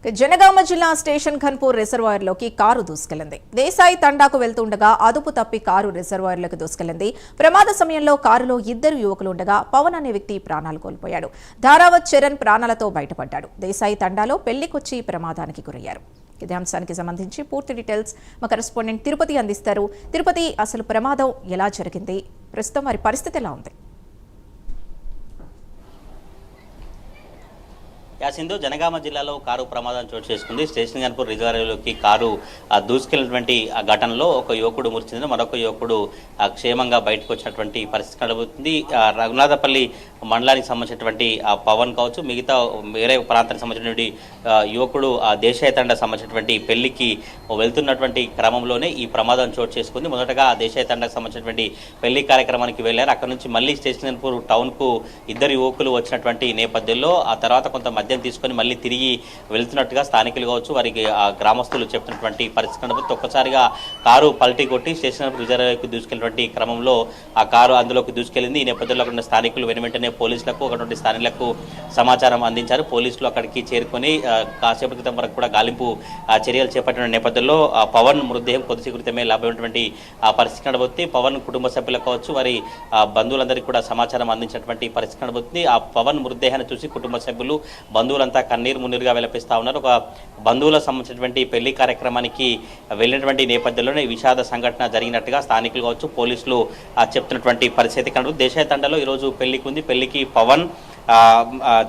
జనగామ జిల్లా station Khanpur రిజర్వాయర్లోకి car దూసుకెళ్లింది. దేశాయి తండాకు వెళ్తుండగా అదుపు తప్పి కారు రిజర్వాయర్లోకి దూసుకెళ్లింది. ప్రమాద సమయంలో కారులో ఇద్దరు యువకులు ఉండగా పవన్ అనే వ్యక్తి ప్రాణాలు కోల్పోయాడు. ధారావత్ చరణ్ ప్రాణాలతో బయటపడ్డాడు. దేశాయి తండాలో పెళ్లికొచ్చి ప్రమాదానికి గురయ్యారు. ఇదే అంశానికి సంబంధించి పూర్తి డీటెయిల్స్ మా కరెస్పాండెంట్ తిరుపతి అందిస్తారు. తిరుపతి, అసలు ప్రమాదం ఎలా జరిగింది, ప్రస్తుతం వారి పరిస్థితి ఎలా ఉంది? సింధు, జనగామ జిల్లాలో కారు ప్రమాదం చోటు చేసుకుంది. స్టేషన్ ఖన్పూర్ రిజర్వాయర్లోకి కారు దూసుకెళ్లినటువంటి ఘటనలో ఒక యువకుడు మృతి చెందిన, మరొక యువకుడు క్షేమంగా బయటకు వచ్చినటువంటి పరిస్థితి కనబడుతుంది. రఘునాథపల్లి మండలానికి సంబంధించినటువంటి పవన్ కావచ్చు, మిగతా వేరే ప్రాంతానికి సంబంధించినటువంటి యువకుడు దేశాయ తండ సంబంధించినటువంటి పెళ్లికి వెళ్తున్నటువంటి క్రమంలోనే ఈ ప్రమాదం చోటు చేసుకుంది. మొదటగా దేశాయ తండకు సంబంధించినటువంటి పెళ్లి కార్యక్రమానికి వెళ్లారు. అక్కడ నుంచి మళ్ళీ స్టేషన్ ఖన్పూర్ టౌన్కు ఇద్దరు యువకులు వచ్చినటువంటి నేపథ్యంలో ఆ తర్వాత కొంత మద్యం తీసుకొని మళ్ళీ తిరిగి వెళ్తున్నట్టుగా స్థానికులు కావచ్చు, వారికి గ్రామస్తులు చెప్తున్నటువంటి పరిస్థితి కనబడుతుంది. ఒక్కసారిగా కారు పల్టీ కొట్టి స్టేషన్ రిజర్వాయర్కి దూసుకెళ్ళినటువంటి క్రమంలో ఆ కారు అందులోకి దూసుకెళ్లింది. ఈ నేపథ్యంలో అక్కడ ఉన్న స్థానికులు వెంటనే పోలీసులకు, అక్కడ స్థానికులకు సమాచారం అందించారు. పోలీసులు అక్కడికి చేరుకొని కాసేపటి క్రితం వరకు కూడా గాలింపు చర్యలు చేపట్టిన నేపథ్యంలో పవన్ మృతదేహం కొద్దిసేపు క్రితమే లభ్యమైనటువంటి పరిస్థితి కనబడుతుంది. పవన్ కుటుంబ సభ్యులకు కావచ్చు, వారి బంధువులందరికీ కూడా సమాచారం అందించినటువంటి పరిస్థితి కనబడుతుంది. ఆ పవన్ మృతదేహాన్ని చూసి కుటుంబ సభ్యులు, బంధువులంతా కన్నీరు మున్నీరుగా విలపిస్తా ఉన్నారు. ఒక బంధువులకు సంబంధించినటువంటి పెళ్లి కార్యక్రమానికి వెళ్ళినటువంటి నేపథ్యంలోనే విషాద సంఘటన జరిగినట్టుగా స్థానికులు కావచ్చు, పోలీసులు చెప్తున్నటువంటి పరిస్థితి కనబడుతుంది. దేశాయ తండలో ఈరోజు పెళ్లికి ఉంది. పెళ్లికి పవన్,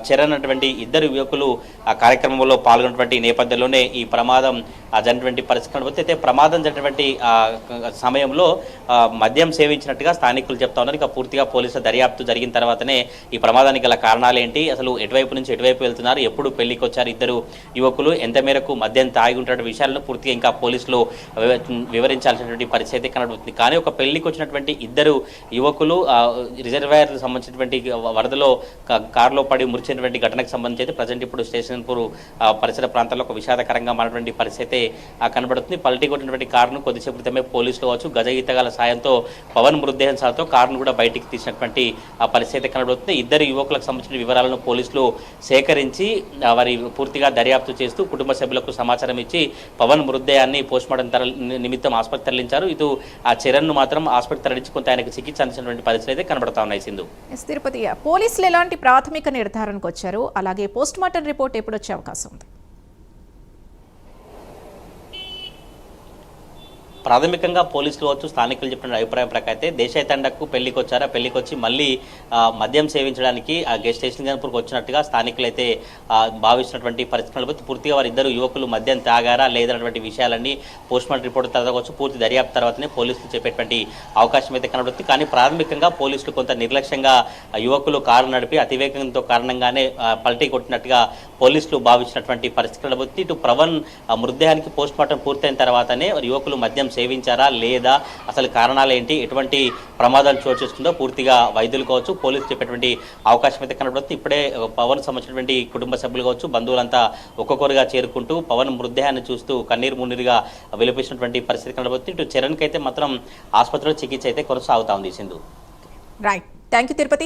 చరణ్ అటువంటి ఇద్దరు యువకులు ఆ కార్యక్రమంలో పాల్గొన్నటువంటి నేపథ్యంలోనే ఈ ప్రమాదం జరిగినటువంటి పరిస్థితి కనబడుతుంది. అయితే ప్రమాదం జరిగినటువంటి సమయంలో మద్యం సేవించినట్టుగా స్థానికులు చెప్తా ఉన్నారు. ఇక పూర్తిగా పోలీసుల దర్యాప్తు జరిగిన తర్వాతనే ఈ ప్రమాదానికి గల కారణాలు ఏంటి, అసలు ఎటువైపు నుంచి ఎటువైపు వెళ్తున్నారు, ఎప్పుడు పెళ్లికి వచ్చారు ఇద్దరు యువకులు, ఎంత మేరకు మద్యం తాగి ఉంటున్న విషయాలను పూర్తిగా ఇంకా పోలీసులు వివరించాల్సినటువంటి పరిస్థితి కనబడుతుంది. కానీ ఒక పెళ్లికి వచ్చినటువంటి ఇద్దరు యువకులు రిజర్వాయర్ సంబంధించినటువంటి వరదలో కారులో పడి మృతినటువంటి ఘటనకు సంబంధించి అయితే ప్రజెంట్ ఇప్పుడు స్టేషన్ ఖన్పూర్ పరిసర ప్రాంతాల్లో ఒక విషాదకరంగా మారినటువంటి పరిస్థితి కనబడుతుంది. పల్టీ కొట్టినటువంటి కారును కొద్దిసేపు క్రితమే పోలీసులు కావచ్చు, గజ ఈతగాల సాయంతో పవన్ మృతదేహం సాయంతో కారును కూడా బయటికి తీసినటువంటి పరిస్థితి కనబడుతుంది. ఇద్దరు యువకులకు సంబంధించిన వివరాలను పోలీసులు సేకరించి వారి పూర్తిగా దర్యాప్తు చేస్తూ కుటుంబ సభ్యులకు సమాచారం ఇచ్చి పవన్ మృతదేహాన్ని పోస్ట్మార్టం నిమిత్తం ఆసుపత్రి తరలించారు. ఇటు ఆ చరణ్ను మాత్రం ఆసుపత్రి తరలించి కొంత ఆయనకు చికిత్స అందించినటువంటి పరిస్థితి అయితే కనబడతా ఉన్నాయి. సింధు, తిరుపతి, పోలీసులు ఎలాంటి ప్రాథమిక నిర్ధారణకు వచ్చారు, అలాగే పోస్ట్మార్టం రిపోర్ట్ ఎప్పుడు వచ్చే అవకాశం ఉంది? ప్రాథమికంగా పోలీసులు వచ్చు, స్థానికులు చెప్పిన అభిప్రాయం ప్రకారం అయితే దేశాయ తండకు పెళ్లికి వచ్చారా, పెళ్లికి వచ్చి మళ్ళీ మద్యం సేవించడానికి ఆ గెస్ట్ స్టేషన్ ఖన్పూర్కి వచ్చినట్టుగా స్థానికులు అయితే భావిస్తున్నటువంటి పరిస్థితులు పూర్తిగా వారి ఇద్దరు యువకులు మద్యం తాగారా లేదన్నటువంటి విషయాలన్నీ పోస్ట్మార్టం రిపోర్ట్ తర్వాత పూర్తి దర్యాప్తు తర్వాతనే పోలీసులు చెప్పేటువంటి అవకాశం అయితే కనబడుతుంది. కానీ ప్రాథమికంగా పోలీసులు కొంత నిర్లక్ష్యంగా యువకులు కారు నడిపి అతివేగంతో కారణంగానే పల్టీ కొట్టినట్టుగా పోలీసులు భావించినటువంటి పరిస్థితి కనబడుతుంది. ఇటు పవన్ మృతదేహానికి పోస్ట్మార్టం పూర్తయిన తర్వాతనే యువకులు మద్యం సేవించారా లేదా, అసలు కారణాలు ఏంటి, ఎటువంటి ప్రమాదాలు చోటు చేసుకుందో పూర్తిగా వైద్యులు కావచ్చు, పోలీసులు చెప్పేటువంటి అవకాశం అయితే కనబడుతుంది. ఇప్పుడే పవన్ సంబంధించినటువంటి కుటుంబ సభ్యులు కావచ్చు, బంధువులంతా ఒక్కొక్కరుగా చేరుకుంటూ పవన్ మృతదేహాన్ని చూస్తూ కన్నీరు మున్నీరుగా విలపిస్తున్నటువంటి పరిస్థితి కనబడుతుంది. ఇటు చరణ్కి అయితే మాత్రం ఆసుపత్రిలో చికిత్స అయితే కొనసాగుతా ఉంది. Sindhu, right, thank you Tirupati.